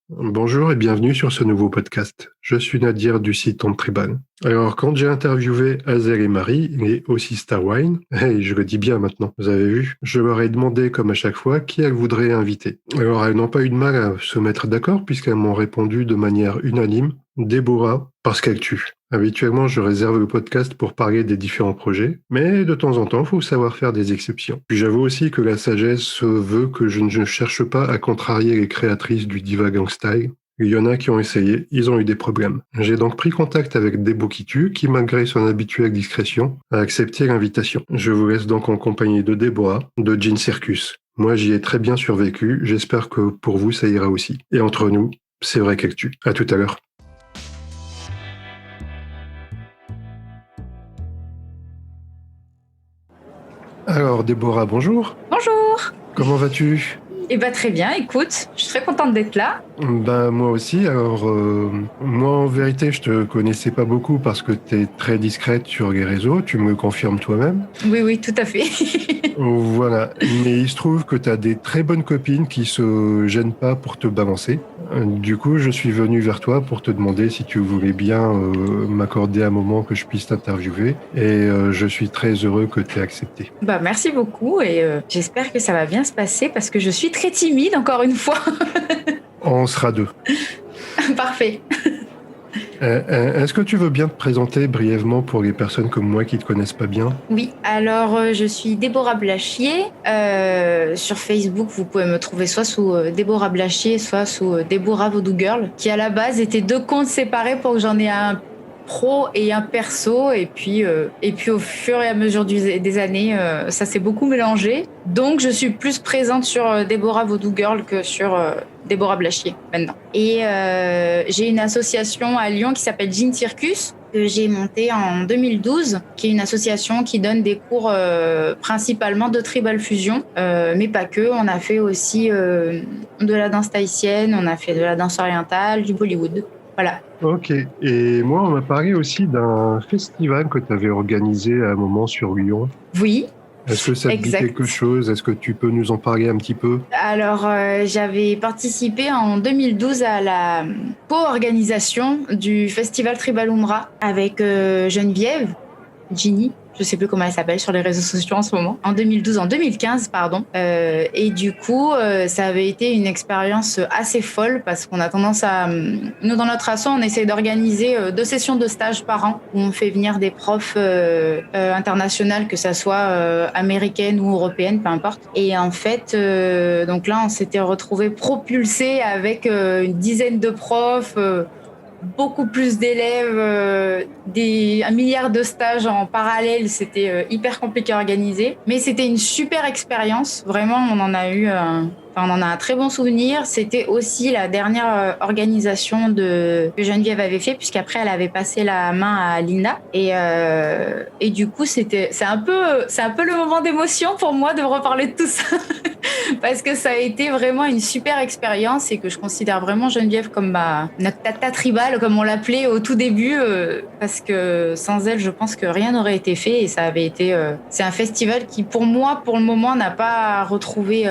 Bonjour et bienvenue sur ce nouveau podcast. Je suis Nadir du site On Tribal. Alors, quand j'ai interviewé Azel et Marie, et aussi Starwine, et je le dis bien maintenant, vous avez vu, je leur ai demandé, comme à chaque fois, qui elles voudraient inviter. Alors, elles n'ont pas eu de mal à se mettre d'accord puisqu'elles m'ont répondu de manière unanime, Déborah, parce qu'elle tue. Habituellement, je réserve le podcast pour parler des différents projets, mais de temps en temps, il faut savoir faire des exceptions. Puis j'avoue aussi que la sagesse veut que je ne cherche pas à contrarier les créatrices du Diva Gang Style. Il y en a qui ont essayé, ils ont eu des problèmes. J'ai donc pris contact avec Debo Kitu, qui malgré son habituelle discrétion, a accepté l'invitation. Je vous laisse donc en compagnie de Déborah, de Jean Circus. Moi, j'y ai très bien survécu, j'espère que pour vous, ça ira aussi. Et entre nous, c'est vrai qu'elle tue. À tout à l'heure. Alors, Déborah, bonjour. Bonjour. Comment vas-tu ? Très bien, écoute, je suis très contente d'être là. Ben, moi aussi. Alors, moi, en vérité, je te connaissais pas beaucoup parce que tu es très discrète sur les réseaux. Tu me le confirmes toi-même. Oui, tout à fait. Voilà. Mais il se trouve que tu as des très bonnes copines qui se gênent pas pour te balancer. Du coup, je suis venu vers toi pour te demander si tu voulais bien m'accorder un moment que je puisse t'interviewer. Et je suis très heureux que tu aies accepté. Merci beaucoup et j'espère que ça va bien se passer parce que je suis très timide encore une fois. On sera deux. Parfait. Est-ce que tu veux bien te présenter brièvement pour les personnes comme moi qui ne te connaissent pas bien ? Oui, alors je suis Déborah Blachier. Sur Facebook, vous pouvez me trouver soit sous Déborah Blachier, soit sous Déborah Voodoo Girl, qui à la base étaient deux comptes séparés pour que j'en ai un pro et un perso. Et puis au fur et à mesure des années, ça s'est beaucoup mélangé. Donc je suis plus présente sur Déborah Voodoo Girl que sur Déborah Blachier maintenant. Et j'ai une association à Lyon qui s'appelle Jean Circus, que j'ai montée en 2012, qui est une association qui donne des cours principalement de tribal fusion, mais pas que. On a fait aussi de la danse tahitienne, on a fait de la danse orientale, du Bollywood. Voilà. Ok. Et moi, on m'a parlé aussi d'un festival que tu avais organisé à un moment sur Lyon. Oui. Est-ce que ça te dit quelque chose ? Est-ce que tu peux nous en parler un petit peu ? Alors, j'avais participé en 2012 à la co-organisation du festival Tribal Umrah avec Geneviève, Ginny, je sais plus comment elle s'appelle sur les réseaux sociaux en ce moment, en 2015, pardon. Et du coup, ça avait été une expérience assez folle parce qu'on a tendance à... Nous, dans notre asso, on essaie d'organiser 2 sessions de stage par an où on fait venir des profs internationales, que ça soit américaines ou européennes, peu importe. Et en fait, donc là, on s'était retrouvés propulsés avec une dizaine de profs, beaucoup plus d'élèves, un milliard de stages en parallèle, c'était hyper compliqué à organiser. Mais c'était une super expérience, vraiment, on en a eu on en a un très bon souvenir. C'était aussi la dernière organisation que Geneviève avait fait, puisqu'après elle avait passé la main à Linda. Et du coup, c'est un peu le moment d'émotion pour moi de reparler de tout ça. Parce que ça a été vraiment une super expérience et que je considère vraiment Geneviève comme notre tata tribale, comme on l'appelait au tout début, parce que sans elle, je pense que rien n'aurait été fait et ça avait été... c'est un festival qui, pour moi, pour le moment, n'a pas retrouvé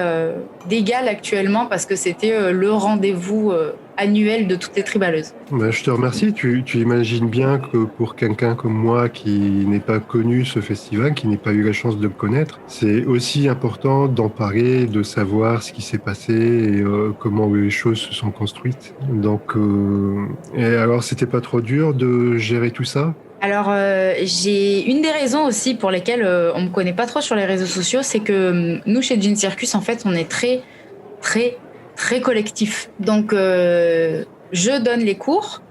d'égal actuellement parce que c'était le rendez-vous annuel de toutes les tribaleuses. Je te remercie. Tu imagines bien que pour quelqu'un comme moi qui n'est pas connu ce festival, qui n'ait pas eu la chance de le connaître, c'est aussi important d'en parler, de savoir ce qui s'est passé et comment les choses se sont construites. Donc, et alors, c'était pas trop dur de gérer tout ça ? Alors, j'ai une des raisons aussi pour lesquelles on me connaît pas trop sur les réseaux sociaux, c'est que nous, chez Jean Circus, en fait, on est très collectif. Donc, je donne les cours,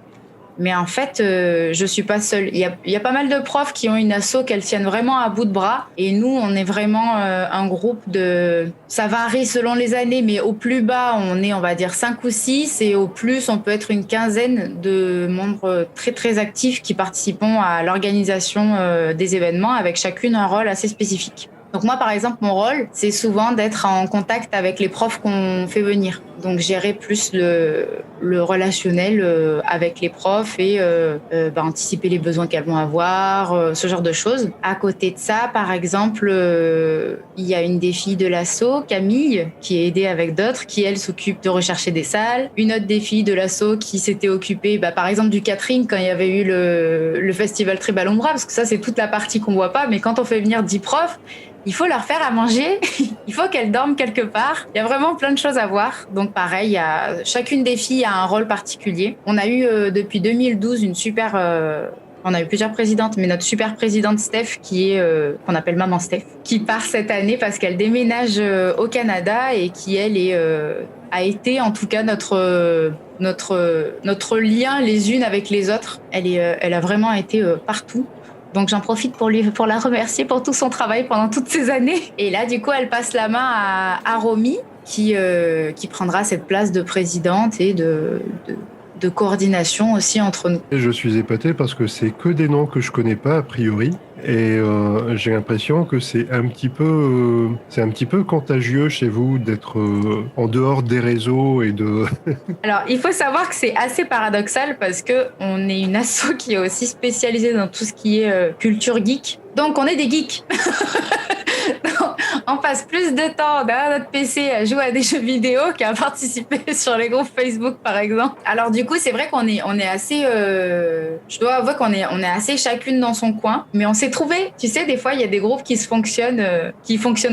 mais en fait, je suis pas seule. Il y a pas mal de profs qui ont une asso qu'elles tiennent vraiment à bout de bras. Et nous, on est vraiment un groupe de... Ça varie selon les années, mais au plus bas, on est, on va dire, 5 ou 6. Et au plus, on peut être une quinzaine de membres très actifs qui participent à l'organisation des événements, avec chacune un rôle assez spécifique. Donc moi, par exemple, mon rôle, c'est souvent d'être en contact avec les profs qu'on fait venir. Donc gérer plus le relationnel avec les profs et anticiper les besoins qu'elles vont avoir, ce genre de choses. À côté de ça, par exemple, il y a une des filles de l'asso, Camille, qui est aidée avec d'autres, qui elle s'occupe de rechercher des salles. Une autre des filles de l'asso qui s'était occupée, par exemple, du catering quand il y avait eu le festival Tribal Umbra, parce que ça c'est toute la partie qu'on voit pas, mais quand on fait venir 10 profs, il faut leur faire à manger, il faut qu'elles dorment quelque part. Il y a vraiment plein de choses à voir. Donc pareil, chacune des filles a un rôle particulier. On a eu depuis 2012 on a eu plusieurs présidentes, mais notre super présidente Steph, qu'on appelle Maman Steph, qui part cette année parce qu'elle déménage au Canada et qui, elle, a été en tout cas notre lien les unes avec les autres. Elle a vraiment été partout. Donc j'en profite pour la remercier pour tout son travail pendant toutes ces années. Et là, du coup, elle passe la main à Romy, qui prendra cette place de présidente et de coordination aussi entre nous. Je suis épaté parce que c'est que des noms que je connais pas a priori. Et j'ai l'impression que c'est un petit peu contagieux chez vous d'être en dehors des réseaux et de... Alors, il faut savoir que c'est assez paradoxal parce que on est une asso qui est aussi spécialisée dans tout ce qui est culture geek. Donc, on est des geeks. On passe plus de temps derrière notre PC à jouer à des jeux vidéo qu'à participer sur les groupes Facebook, par exemple. Alors du coup, c'est vrai qu'on est assez... je dois avouer qu'on est assez chacune dans son coin, mais on s'est trouvé. Tu sais, des fois, il y a des groupes qui fonctionnent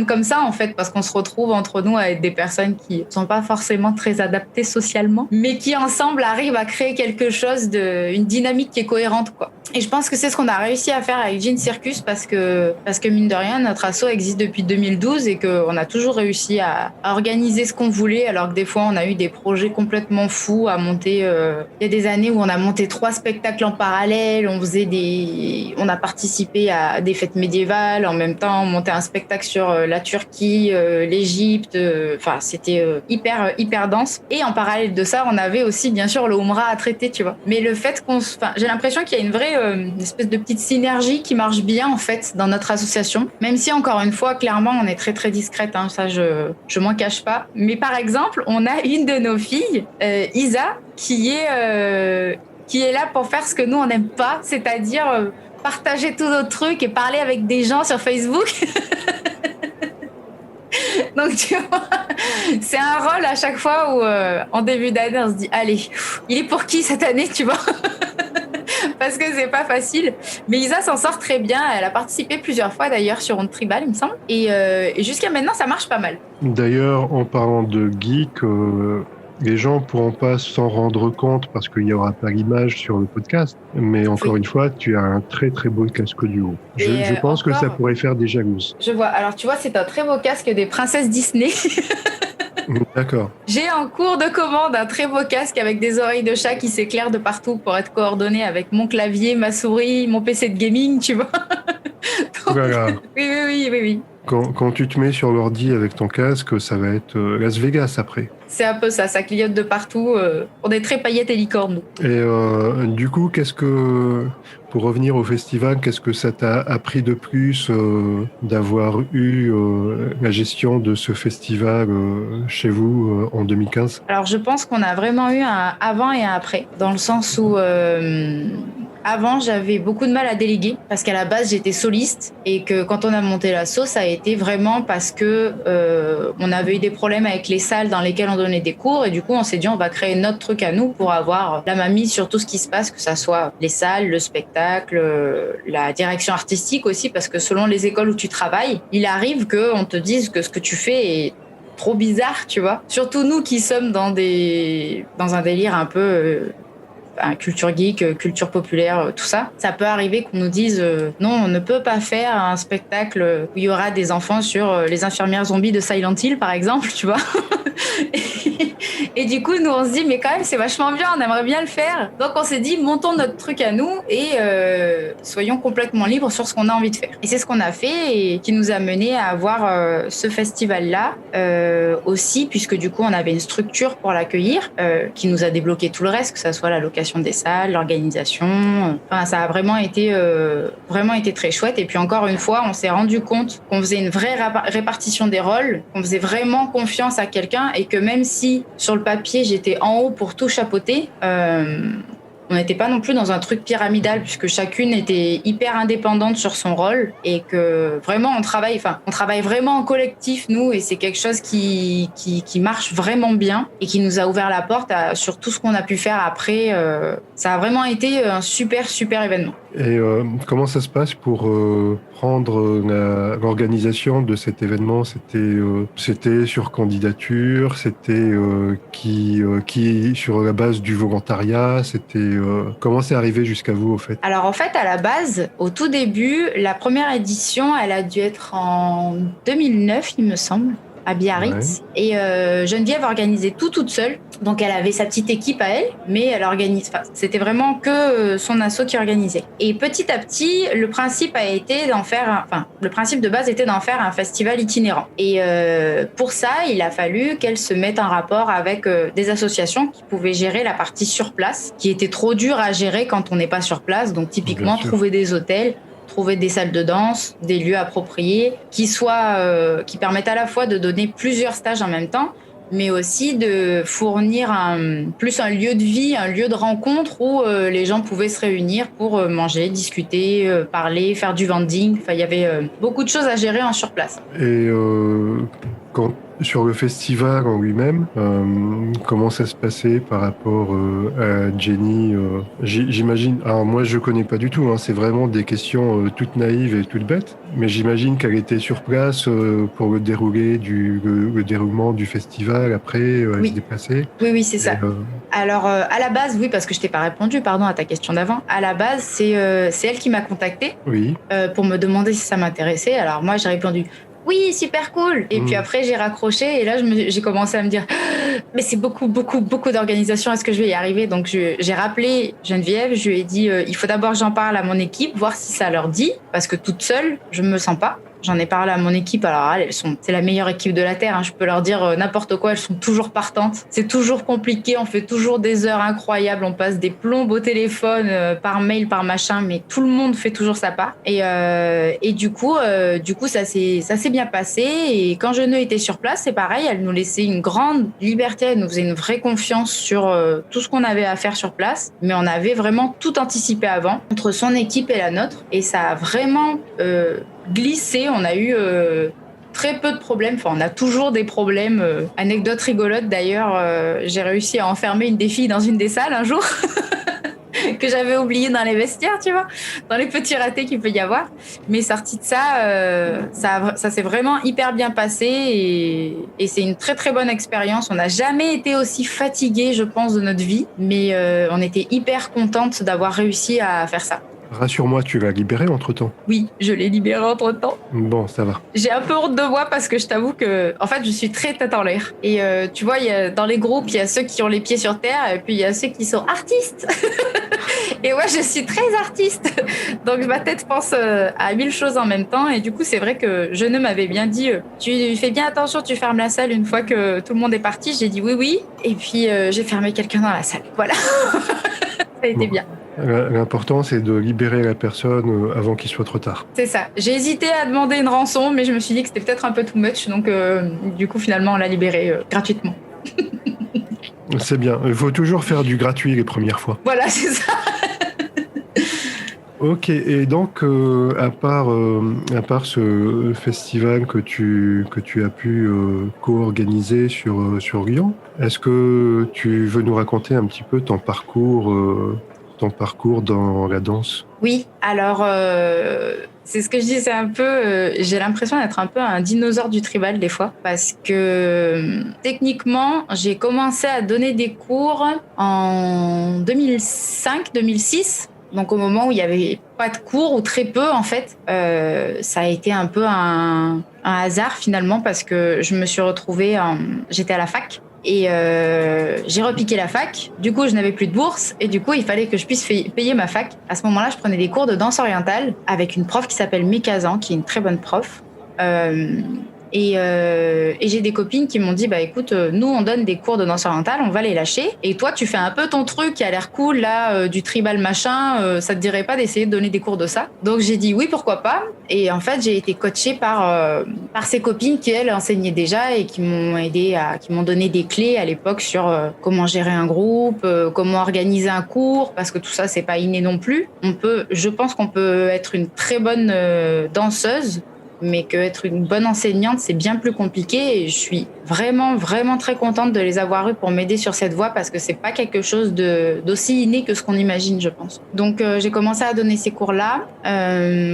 comme ça, en fait, parce qu'on se retrouve entre nous avec des personnes qui sont pas forcément très adaptées socialement, mais qui ensemble arrivent à créer quelque chose une dynamique qui est cohérente, quoi. Et je pense que c'est ce qu'on a réussi à faire avec Jean Circus parce que mine de rien, notre asso existe depuis 2012 et qu'on a toujours réussi à organiser ce qu'on voulait, alors que des fois, on a eu des projets complètement fous à monter. Il y a des années où on a monté 3 spectacles en parallèle, on a participé à des fêtes médiévales, en même temps, on montait un spectacle sur la Turquie, l'Égypte, c'était hyper dense. Et en parallèle de ça, on avait aussi, bien sûr, le Umrah à traiter, tu vois. Mais le fait j'ai l'impression qu'il y a une espèce de petite synergie qui marche bien, en fait, dans notre association. Même si, encore une fois, clairement, on est très, très discrète, hein, ça, je m'en cache pas. Mais par exemple, on a une de nos filles, Isa, qui est là pour faire ce que nous, on n'aime pas, c'est-à-dire partager tous nos trucs et parler avec des gens sur Facebook. Donc, tu vois, c'est un rôle à chaque fois où, en début d'année, on se dit, allez, il est pour qui cette année, tu vois? Parce que c'est pas facile. Mais Isa s'en sort très bien. Elle a participé plusieurs fois d'ailleurs sur Onde Tribal, il me semble. Et jusqu'à maintenant, ça marche pas mal. D'ailleurs, en parlant de geek, les gens pourront pas s'en rendre compte parce qu'il n'y aura pas l'image sur le podcast. Mais encore une fois, tu as un très très beau casque du haut. Je pense que ça pourrait faire des jalouses. Je vois. Alors tu vois, c'est un très beau casque des princesses Disney. D'accord. J'ai en cours de commande un très beau casque avec des oreilles de chat qui s'éclairent de partout pour être coordonné avec mon clavier, ma souris, mon PC de gaming, tu vois. Donc, voilà. Oui. Quand tu te mets sur l'ordi avec ton casque, ça va être Las Vegas après. C'est un peu ça clignote de partout. On est très paillettes et licornes. Et du coup, pour revenir au festival, qu'est-ce que ça t'a appris de plus d'avoir eu la gestion de ce festival chez vous en 2015 ? Alors, je pense qu'on a vraiment eu un avant et un après, dans le sens où avant, j'avais beaucoup de mal à déléguer parce qu'à la base, j'étais soliste et que quand on a monté l'asso, ça a été vraiment parce que on avait eu des problèmes avec les salles dans lesquelles on donnait des cours et du coup, on s'est dit on va créer notre truc à nous pour avoir la main mise sur tout ce qui se passe, que ça soit les salles, le spectacle, la direction artistique aussi, parce que selon les écoles où tu travailles, il arrive qu'on te dise que ce que tu fais est trop bizarre, tu vois. Surtout nous qui sommes dans un délire un peu culture geek, culture populaire, tout ça. Ça peut arriver qu'on nous dise non, on ne peut pas faire un spectacle où il y aura des enfants sur les infirmières zombies de Silent Hill, par exemple, tu vois. Et du coup, nous, on se dit, mais quand même, c'est vachement bien, on aimerait bien le faire. Donc, on s'est dit, montons notre truc à nous et soyons complètement libres sur ce qu'on a envie de faire. Et c'est ce qu'on a fait et qui nous a mené à avoir ce festival-là aussi, puisque du coup, on avait une structure pour l'accueillir qui nous a débloqué tout le reste, que ça soit la location des salles, l'organisation. Enfin, ça a vraiment été très chouette. Et puis, encore une fois, on s'est rendu compte qu'on faisait une vraie répartition des rôles, qu'on faisait vraiment confiance à quelqu'un et que même si sur le le papier, j'étais en haut pour tout chapeauter. On n'était pas non plus dans un truc pyramidal puisque chacune était hyper indépendante sur son rôle et que vraiment on travaille vraiment en collectif nous et c'est quelque chose qui marche vraiment bien et qui nous a ouvert la porte sur tout ce qu'on a pu faire après. Ça a vraiment été un super événement. Et comment ça se passe pour prendre l'organisation de cet événement? C'était sur candidature, c'était qui sur la base du volontariat, comment c'est arrivé jusqu'à vous au fait? Alors en fait à la base, au tout début, la première édition, elle a dû être en 2009 il me semble. À Biarritz. Ouais. Et Geneviève organisait tout toute seule. Donc elle avait sa petite équipe à elle, mais elle organise. Enfin, c'était vraiment que son asso qui organisait. Et petit à petit, le principe de base était d'en faire un festival itinérant. Et pour ça, il a fallu qu'elle se mette en rapport avec des associations qui pouvaient gérer la partie sur place, qui était trop dur à gérer quand on n'est pas sur place. Donc typiquement, trouver des hôtels, trouver des salles de danse, des lieux appropriés, qui permettent à la fois de donner plusieurs stages en même temps, mais aussi de fournir un lieu de vie, un lieu de rencontre où les gens pouvaient se réunir pour manger, discuter, parler, faire du vending. Enfin, il y avait beaucoup de choses à gérer en sur place. Et sur le festival en lui-même, comment ça se passait par rapport à Jenny? J'imagine, alors moi je connais pas du tout, hein, c'est vraiment des questions toutes naïves et toutes bêtes, mais j'imagine qu'elle était sur place pour le déroulement du festival, après elle se déplaçait. Oui, c'est ça. Alors à la base, oui, parce que je t'ai pas répondu, pardon, à ta question d'avant. À la base, c'est elle qui m'a contactée pour me demander si ça m'intéressait. Alors moi j'ai répondu oui, super cool. Et puis après, j'ai raccroché et là, j'ai commencé à me dire mais c'est beaucoup d'organisation, est-ce que je vais y arriver? Donc, j'ai rappelé Geneviève, je lui ai dit il faut d'abord que j'en parle à mon équipe, voir si ça leur dit, parce que toute seule, je me sens pas. J'en ai parlé à mon équipe, alors c'est la meilleure équipe de la Terre, hein. Je peux leur dire n'importe quoi, elles sont toujours partantes. C'est toujours compliqué, on fait toujours des heures incroyables, on passe des plombes au téléphone, par mail, par machin, mais tout le monde fait toujours sa part. Et du coup, ça s'est bien passé. Et quand Jeune était sur place, c'est pareil, elle nous laissait une grande liberté, elle nous faisait une vraie confiance sur tout ce qu'on avait à faire sur place. Mais on avait vraiment tout anticipé avant, entre son équipe et la nôtre. Et ça a vraiment glissé, on a eu très peu de problèmes, enfin on a toujours des problèmes. Anecdote rigolote d'ailleurs, j'ai réussi à enfermer une des filles dans une des salles un jour que j'avais oublié dans les vestiaires, tu vois, dans les petits ratés qu'il peut y avoir. Mais sorti de ça, ça s'est vraiment hyper bien passé et c'est une très bonne expérience. On n'a jamais été aussi fatigués, je pense, de notre vie, mais on était hyper contente d'avoir réussi à faire ça. Rassure-moi, tu l'as libéré entre-temps? Oui, je l'ai libéré entre-temps. Bon, ça va. J'ai un peu honte de moi parce que je t'avoue que, en fait, je suis très tête en l'air. Et tu vois, dans les groupes, il y a ceux qui ont les pieds sur terre et puis il y a ceux qui sont artistes. Et moi, je suis très artiste. Donc, ma tête pense à 1000 choses en même temps. Et du coup, c'est vrai que Jeune m'avait bien dit tu fais bien attention, tu fermes la salle une fois que tout le monde est parti. J'ai dit oui. Et puis, j'ai fermé quelqu'un dans la salle. Voilà. Ça a été bien. L'important, c'est de libérer la personne avant qu'il soit trop tard. C'est ça. J'ai hésité à demander une rançon, mais je me suis dit que c'était peut-être un peu too much. Donc, du coup, finalement, on l'a libéré gratuitement. C'est bien. Il faut toujours faire du gratuit les premières fois. Voilà, c'est ça. Ok. Et donc, à part ce festival que tu as pu co-organiser sur Lyon, est-ce que tu veux nous raconter un petit peu ton parcours dans la danse? Oui, alors c'est ce que je dis, c'est un peu, j'ai l'impression d'être un peu un dinosaure du tribal des fois, parce que techniquement, j'ai commencé à donner des cours en 2005-2006, donc au moment où il n'y avait pas de cours ou très peu en fait. Ça a été un peu un hasard finalement, parce que je me suis retrouvée, j'étais à la fac. Et j'ai repiqué la fac. Du coup, je n'avais plus de bourse. Et du coup, il fallait que je puisse payer ma fac. À ce moment-là, je prenais des cours de danse orientale avec une prof qui s'appelle Mekazan, qui est une très bonne prof. Et j'ai des copines qui m'ont dit, bah écoute, nous on donne des cours de danse orientale, on va les lâcher. Et toi, tu fais un peu ton truc qui a l'air cool, là, du tribal machin, ça te dirait pas d'essayer de donner des cours de ça? Donc j'ai dit oui, pourquoi pas. Et en fait, j'ai été coachée par ces copines qui, elles, enseignaient déjà et qui m'ont qui m'ont donné des clés à l'époque sur comment gérer un groupe, comment organiser un cours, parce que tout ça, c'est pas inné non plus. Je pense qu'on peut être une très bonne danseuse, mais qu'être une bonne enseignante, c'est bien plus compliqué. Et je suis vraiment, vraiment très contente de les avoir eues pour m'aider sur cette voie, parce que c'est pas quelque chose d'aussi inné que ce qu'on imagine, je pense. Donc, j'ai commencé à donner ces cours-là.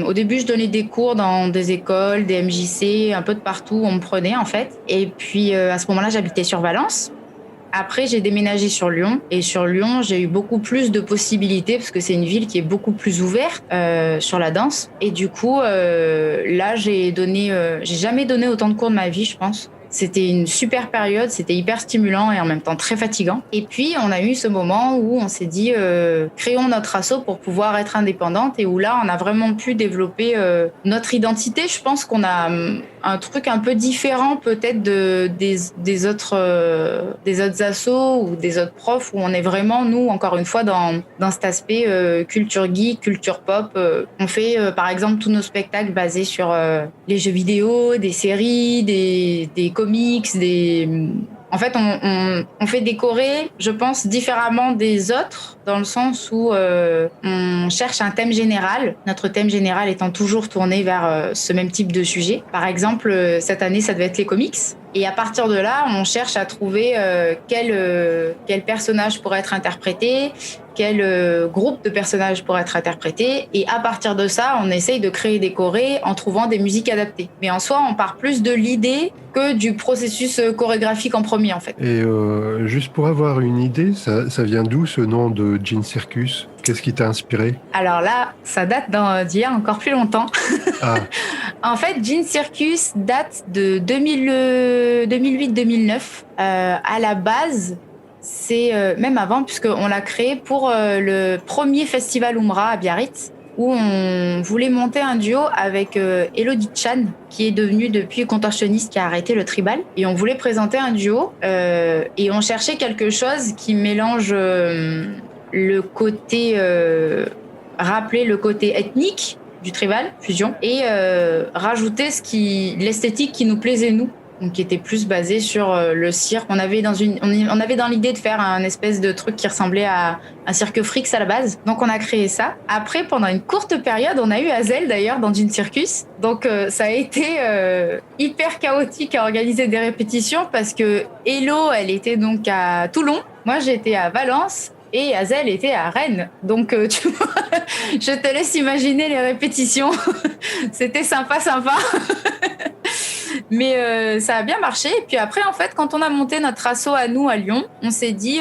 Au début, je donnais des cours dans des écoles, des MJC, un peu de partout, on me prenait, en fait. Et puis, à ce moment-là, j'habitais sur Valence. Après, j'ai déménagé sur Lyon. Et sur Lyon, j'ai eu beaucoup plus de possibilités parce que c'est une ville qui est beaucoup plus ouverte sur la danse. Et du coup, là, j'ai jamais donné autant de cours de ma vie, je pense. C'était une super période, c'était hyper stimulant et en même temps très fatigant. Et puis, on a eu ce moment où on s'est dit, créons notre asso pour pouvoir être indépendante, et où là, on a vraiment pu développer notre identité. Je pense qu'on a un truc un peu différent peut-être des autres assos ou des autres profs, où on est vraiment, nous, encore une fois, dans cet aspect culture geek, culture pop. On fait, par exemple, tous nos spectacles basés sur les jeux vidéo, des séries, des comics, En fait, on fait décorer, je pense, différemment des autres, dans le sens où on cherche un thème général. Notre thème général étant toujours tourné vers ce même type de sujet. Par exemple, cette année, ça devait être les comics. Et à partir de là, on cherche à trouver quel personnage pourrait être interprété, quel groupe de personnages pourrait être interprété. Et à partir de ça, on essaye de créer des chorés en trouvant des musiques adaptées. Mais en soi, on part plus de l'idée que du processus chorégraphique en premier, en fait. Et juste pour avoir une idée, ça vient d'où ce nom de Jean Circus? Qu'est-ce qui t'a inspiré? Alors là, ça date d'il y a encore plus longtemps. Ah. En fait, Jean Circus date de 2008-2009. À la base, c'est même avant, puisqu'on l'a créé pour le premier festival Umbra à Biarritz, où on voulait monter un duo avec Elodie Chan, qui est devenue depuis contorsionniste, qui a arrêté le tribal. Et on voulait présenter un duo, et on cherchait quelque chose qui mélange le côté rappeler le côté ethnique du tribal, fusion, et rajouter l'esthétique qui nous plaisait, nous, donc qui était plus basée sur le cirque. On avait dans l'idée de faire un espèce de truc qui ressemblait à un cirque Frix à la base. Donc on a créé ça. Après, pendant une courte période, on a eu Hazel d'ailleurs dans Jean Circus. Donc ça a été hyper chaotique à organiser des répétitions, parce que Hello, elle était donc à Toulon, moi j'étais à Valence, et Hazel était à Rennes. Donc, tu vois, je te laisse imaginer les répétitions. C'était sympa. Mais ça a bien marché. Et puis après, en fait, quand on a monté notre asso à nous, à Lyon, on s'est dit,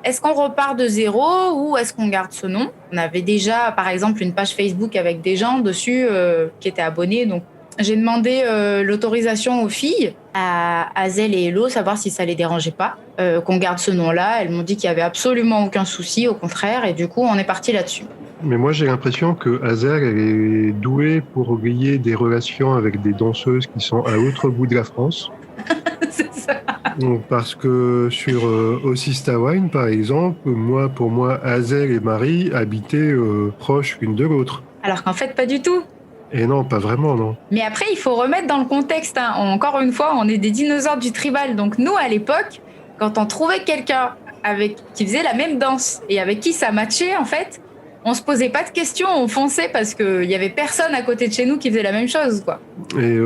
est-ce qu'on repart de zéro ou est-ce qu'on garde ce nom? On avait déjà, par exemple, une page Facebook avec des gens dessus qui étaient abonnés. Donc, j'ai demandé l'autorisation aux filles, à Hazel et Hello, savoir si ça les dérangeait pas qu'on garde ce nom-là. Elles m'ont dit qu'il y avait absolument aucun souci, au contraire, et du coup, on est parti là-dessus. Mais moi, j'ai l'impression que Hazel, elle est douée pour lier des relations avec des danseuses qui sont à l'autre bout de la France. C'est ça. Parce que sur Ossistawine, par exemple, pour moi, Hazel et Marie habitaient proches l'une de l'autre. Alors qu'en fait, pas du tout. Et non, pas vraiment, non. Mais après, il faut remettre dans le contexte. Hein. Encore une fois, on est des dinosaures du tribal. Donc nous, à l'époque, quand on trouvait quelqu'un qui faisait la même danse et avec qui ça matchait, en fait, on se posait pas de questions, on fonçait, parce qu'il y avait personne à côté de chez nous qui faisait la même chose, quoi. Et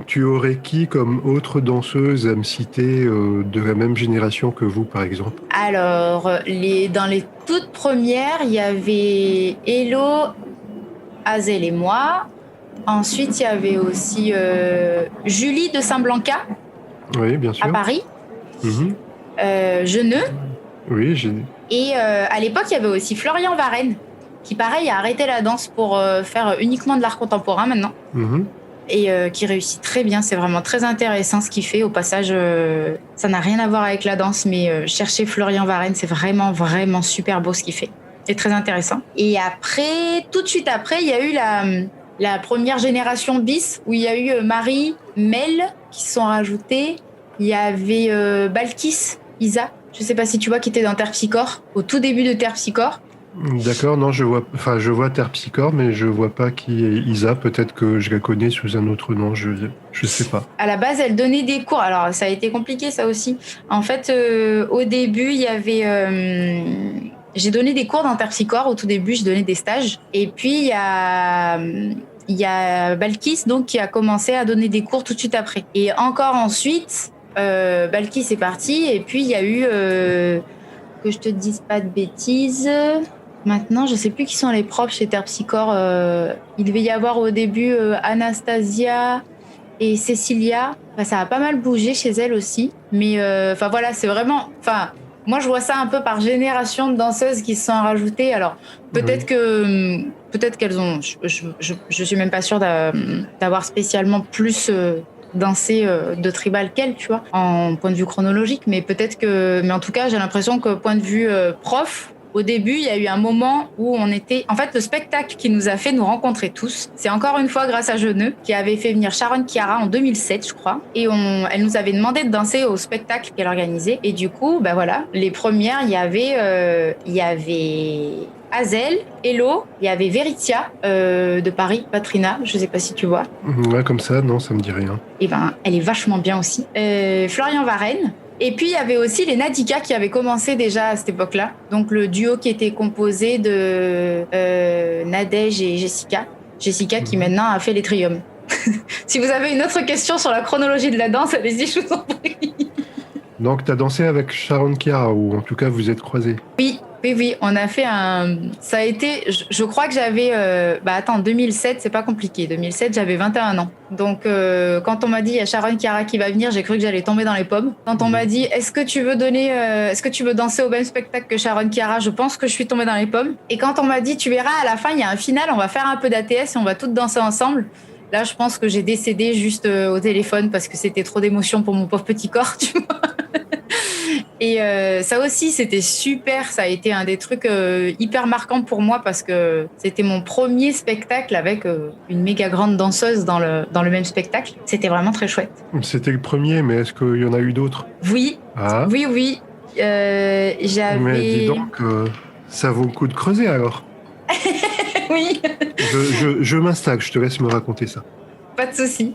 tu aurais qui comme autre danseuse à me citer de la même génération que vous, par exemple? Alors, dans les toutes premières, il y avait Hello, Hazel et moi. Ensuite, il y avait aussi Julie de Saint-Blanca, oui, bien sûr, à Paris. Mm-hmm. Jeuneux. Oui, j'ai... Et à l'époque, il y avait aussi Florian Varenne, qui, pareil, a arrêté la danse pour faire uniquement de l'art contemporain maintenant. Mm-hmm. Et qui réussit très bien. C'est vraiment très intéressant ce qu'il fait. Au passage, ça n'a rien à voir avec la danse, mais chercher Florian Varenne, c'est vraiment, vraiment super beau ce qu'il fait. C'est très intéressant. Et après, tout de suite après, il y a eu la première génération bis, où il y a eu Marie, Mel qui se sont rajoutés. Il y avait Balkis, Isa, je sais pas si tu vois, qui était dans Terpsichore, au tout début de Terpsichore. D'accord, non, je vois Terpsichore, mais je vois pas qui est Isa. Peut-être que je la connais sous un autre nom, je sais pas. À la base, elle donnait des cours. Alors, ça a été compliqué, ça aussi. En fait, au début, il y avait... j'ai donné des cours dans Terpsichore. Au tout début, je donnais des stages. Et puis, il y a Balkis, donc, qui a commencé à donner des cours tout de suite après. Et encore ensuite, Balkis est parti. Et puis, il y a eu... que je te dise pas de bêtises... Maintenant, je sais plus qui sont les profs chez Terpsichore. Il devait y avoir au début Anastasia et Cécilia. Enfin, ça a pas mal bougé chez elle aussi. Mais voilà, c'est vraiment... moi, je vois ça un peu par génération de danseuses qui se sont rajoutées. Alors, peut-être qu'elles ont... Je suis même pas sûre d'avoir spécialement plus... dansé de tribal qu'elle, tu vois, en point de vue chronologique. Mais peut-être que... Mais en tout cas, j'ai l'impression que point de vue prof... Au début, il y a eu un moment où on était... En fait, le spectacle qui nous a fait nous rencontrer tous, c'est encore une fois grâce à Jeuneux, qui avait fait venir Sharon Chiara en 2007, je crois. Et elle nous avait demandé de danser au spectacle qu'elle organisait. Et du coup, voilà, les premières, il y avait Hazel, Hello, il y avait Veritia de Paris, Patrina, je sais pas si tu vois. Ouais, comme ça, non, ça me dit rien. Et elle est vachement bien aussi. Florian Varenne. Et puis, il y avait aussi les Nadika qui avaient commencé déjà à cette époque-là. Donc, le duo qui était composé de Nadège et Jessica. Jessica qui maintenant a fait les Trium. Si vous avez une autre question sur la chronologie de la danse, allez-y, je vous en prie. Donc, tu as dansé avec Sharon Chiara, ou en tout cas, vous êtes croisés. Oui, on a fait ça a été... Je crois que j'avais... 2007, c'est pas compliqué. 2007, j'avais 21 ans. Donc, quand on m'a dit, il y a Sharon Chiara qui va venir, j'ai cru que j'allais tomber dans les pommes. Quand on m'a dit, est-ce que tu veux danser au même spectacle que Sharon Chiara, je pense que je suis tombée dans les pommes. Et quand on m'a dit, tu verras, à la fin, il y a un final, on va faire un peu d'ATS et on va toutes danser ensemble. Là, je pense que j'ai décédé juste au téléphone parce que c'était trop d'émotions pour mon pauvre petit corps, tu vois. Et ça aussi, c'était super. Ça a été un des trucs hyper marquants pour moi parce que c'était mon premier spectacle avec une méga grande danseuse dans le même spectacle. C'était vraiment très chouette. C'était le premier, mais est-ce qu'il y en a eu d'autres ? Oui. Ah. Oui. J'avais... Mais dis donc, ça vaut le coup de creuser alors. Oui. Je m'installe, je te laisse me raconter ça. Pas de souci.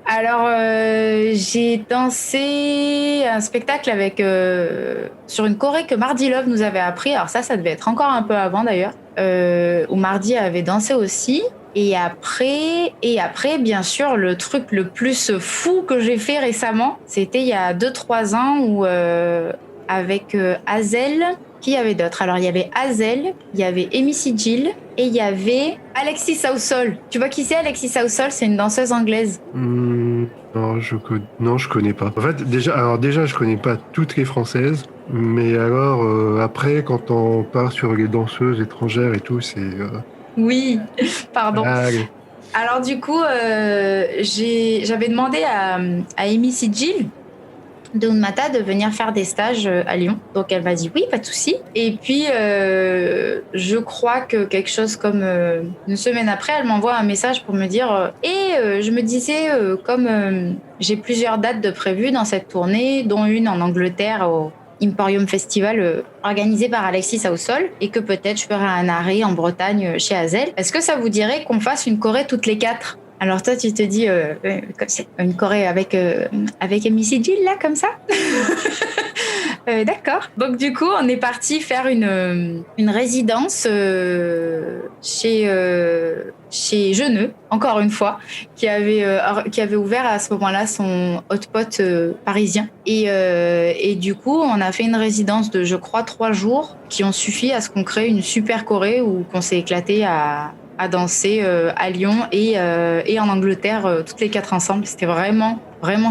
Alors, j'ai dansé un spectacle sur une choré que Mardi Love nous avait appris. Alors ça devait être encore un peu avant d'ailleurs, où Mardi avait dansé aussi. Et après, bien sûr, le truc le plus fou que j'ai fait récemment, c'était il y a 2-3 ans où avec Hazel, qui y avait d'autres? Alors, il y avait Hazel, il y avait Amy Sigil et il y avait Alexis Sausol. Tu vois qui c'est, Alexis Sausol? C'est une danseuse anglaise. Non, je connais pas. En fait, déjà, je connais pas toutes les françaises, mais alors, après, quand on part sur les danseuses étrangères et tout, c'est... Oui, pardon. Allez. Alors, du coup, j'avais demandé à Amy Sigil de Unmata de venir faire des stages à Lyon. Donc elle m'a dit oui, pas de souci. Et puis je crois que quelque chose comme une semaine après, elle m'envoie un message pour me dire je me disais comme j'ai plusieurs dates de prévues dans cette tournée, dont une en Angleterre au Emporium Festival organisé par Alexis Sausol, et que peut-être je ferai un arrêt en Bretagne chez Hazel. Est-ce que ça vous dirait qu'on fasse une choré toutes les 4? Alors toi, tu te dis, une choré avec Amy Sigil, là, comme ça. D'accord. Donc du coup, on est parti faire une résidence chez Jeuneux, encore une fois, qui avait ouvert à ce moment-là son hotpot parisien. Et du coup, on a fait une résidence de, je crois, 3 jours qui ont suffi à ce qu'on crée une super choré où qu'on s'est éclaté à danser à Lyon et en Angleterre toutes les 4 ensemble. C'était vraiment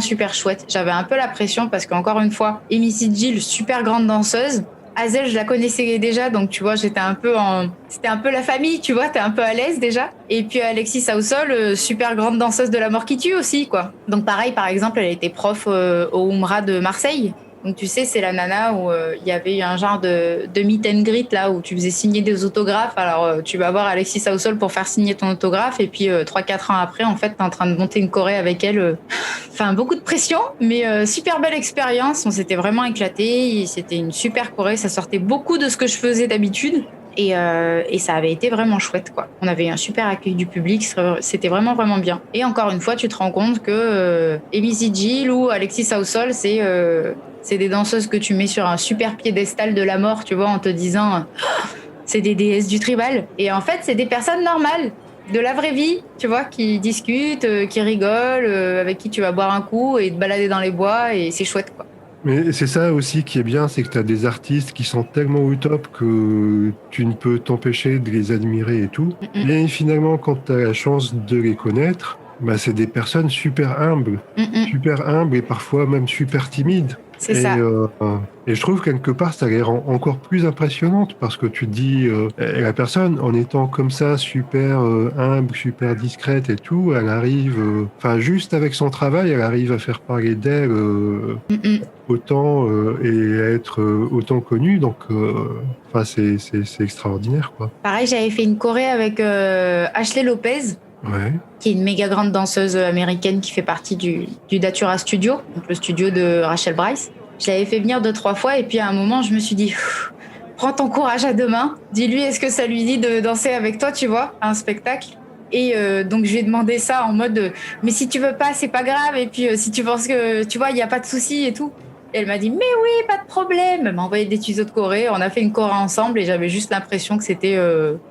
super chouette. J'avais un peu la pression parce qu'encore une fois, Amy Sigil, super grande danseuse. Hazel, je la connaissais déjà, donc tu vois, c'était un peu la famille, tu vois, t'es un peu à l'aise déjà. Et puis Alexis Sausol, super grande danseuse de la mort qui tue aussi, quoi. Donc pareil, par exemple, elle était prof au Umra de Marseille. Donc tu sais, c'est la nana où il y avait eu un genre de meet and greet là où tu faisais signer des autographes. Alors tu vas voir Alexis Saousol pour faire signer ton autographe et puis 3-4 ans après, en fait, t'es en train de monter une choré avec elle. Enfin, beaucoup de pression, mais super belle expérience. On s'était vraiment éclaté. C'était une super choré. Ça sortait beaucoup de ce que je faisais d'habitude. Et ça avait été vraiment chouette, quoi. On avait eu un super accueil du public, c'était vraiment, vraiment bien. Et encore une fois, tu te rends compte que Amy Gill ou Alexis Saousol, c'est des danseuses que tu mets sur un super piédestal de la mort, tu vois, en te disant c'est des déesses du tribal. Et en fait, c'est des personnes normales, de la vraie vie, tu vois, qui discutent, qui rigolent, avec qui tu vas boire un coup et te balader dans les bois, et c'est chouette, quoi. Mais c'est ça aussi qui est bien, c'est que tu as des artistes qui sont tellement au top que tu ne peux t'empêcher de les admirer et tout. Et finalement, quand tu as la chance de les connaître, bah, c'est des personnes super humbles et parfois même super timides. C'est ça. Et je trouve quelque part, ça les rend encore plus impressionnantes parce que tu te dis, la personne, en étant comme ça, super humble, super discrète et tout, elle arrive, juste avec son travail, elle arrive à faire parler d'elle autant et à être autant connue. Donc, c'est extraordinaire, quoi. Pareil, j'avais fait une choré avec Ashley Lopez. Ouais. Qui est une méga grande danseuse américaine qui fait partie du Datura Studio, donc le studio de Rachel Bryce. Je l'avais fait venir 2-3 fois et puis à un moment, je me suis dit, prends ton courage à deux mains, dis-lui est-ce que ça lui dit de danser avec toi, tu vois, à un spectacle. Et donc je lui ai demandé ça en mode, mais si tu veux pas, c'est pas grave. Et puis si tu penses que, tu vois, il y a pas de souci et tout. Et elle m'a dit, mais oui, pas de problème. Elle m'a envoyé des tutos de choré. On a fait une choré ensemble et j'avais juste l'impression que c'était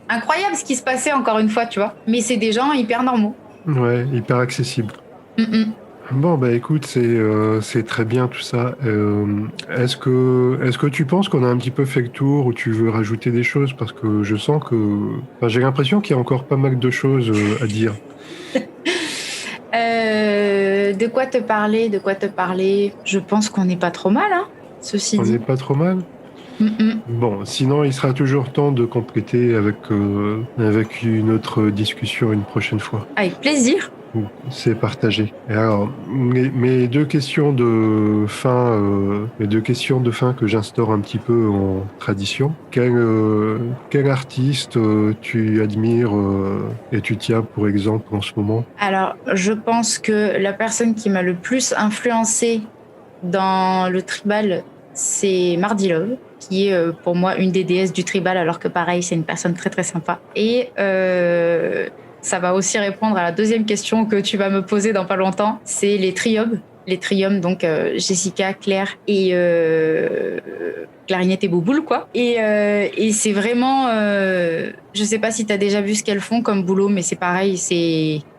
incroyable ce qui se passait encore une fois, tu vois. Mais c'est des gens hyper normaux. Ouais, hyper accessible. Bon, bah écoute, c'est très bien tout ça. Est-ce que tu penses qu'on a un petit peu fait le tour ou tu veux rajouter des choses? Parce que je sens que... j'ai l'impression qu'il y a encore pas mal de choses à dire. De quoi te parler? Je pense qu'on n'est pas trop mal, hein, ceci dit. On n'est pas trop mal? Bon, sinon, il sera toujours temps de compléter avec une autre discussion une prochaine fois. Avec plaisir. C'est partagé. Et alors, mes deux questions de fin, que j'instaure un petit peu en tradition. Quel artiste tu admires et tu tiens pour exemple en ce moment? Alors, je pense que la personne qui m'a le plus influencée dans le tribal, c'est Mardi Love, qui est pour moi une des déesses du tribal, alors que pareil, c'est une personne très très sympa. Et ça va aussi répondre à la deuxième question que tu vas me poser dans pas longtemps, c'est les triums. Les triums, donc Jessica, Claire et Clarinette et Bouboule, quoi. Et c'est vraiment... je sais pas si tu as déjà vu ce qu'elles font comme boulot, mais c'est pareil.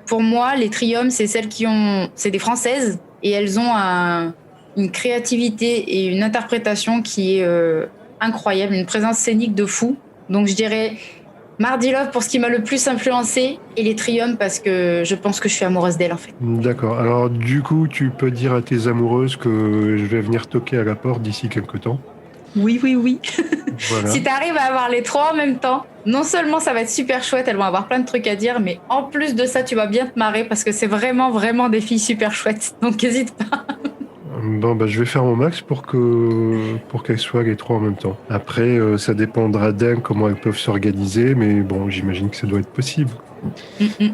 Pour moi, les triums, c'est celles qui ont... C'est des Françaises et elles ont une créativité et une interprétation qui est incroyable, une présence scénique de fou. Donc je dirais... Mardi Love pour ce qui m'a le plus influencé et les triums parce que je pense que je suis amoureuse d'elle en fait. D'accord. Alors du coup, tu peux dire à tes amoureuses que je vais venir toquer à la porte d'ici quelques temps. Oui. Voilà. Si tu arrives à avoir les trois en même temps, non seulement ça va être super chouette, elles vont avoir plein de trucs à dire, mais en plus de ça, tu vas bien te marrer parce que c'est vraiment, vraiment des filles super chouettes. Donc n'hésite pas. Bon, bah, je vais faire mon max pour qu'elles soient les trois en même temps. Après, ça dépendra d'elles, comment elles peuvent s'organiser, mais bon, j'imagine que ça doit être possible.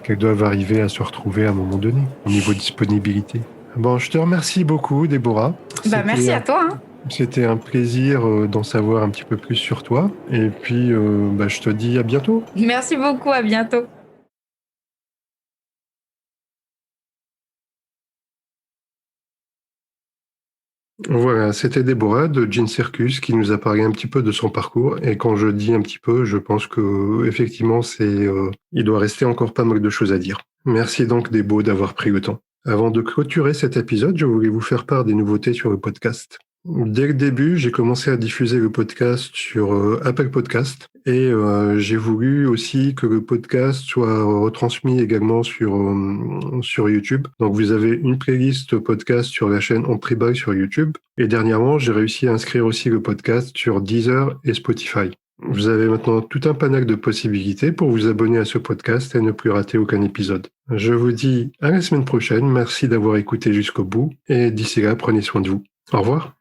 Qu'elles doivent arriver à se retrouver à un moment donné, au niveau disponibilité. Bon, je te remercie beaucoup, Déborah. Merci à toi. Hein. C'était un plaisir d'en savoir un petit peu plus sur toi. Et puis, je te dis à bientôt. Merci beaucoup, à bientôt. Voilà, c'était Déborah de Jean Circus qui nous a parlé un petit peu de son parcours. Et quand je dis un petit peu, je pense que effectivement, il doit rester encore pas mal de choses à dire. Merci donc Débo d'avoir pris le temps. Avant de clôturer cet épisode, je voulais vous faire part des nouveautés sur le podcast. Dès le début, j'ai commencé à diffuser le podcast sur Apple Podcast et j'ai voulu aussi que le podcast soit retransmis également sur YouTube. Donc vous avez une playlist podcast sur la chaîne On Tribal sur YouTube et dernièrement, j'ai réussi à inscrire aussi le podcast sur Deezer et Spotify. Vous avez maintenant tout un panel de possibilités pour vous abonner à ce podcast et ne plus rater aucun épisode. Je vous dis à la semaine prochaine, merci d'avoir écouté jusqu'au bout et d'ici là, prenez soin de vous. Au revoir.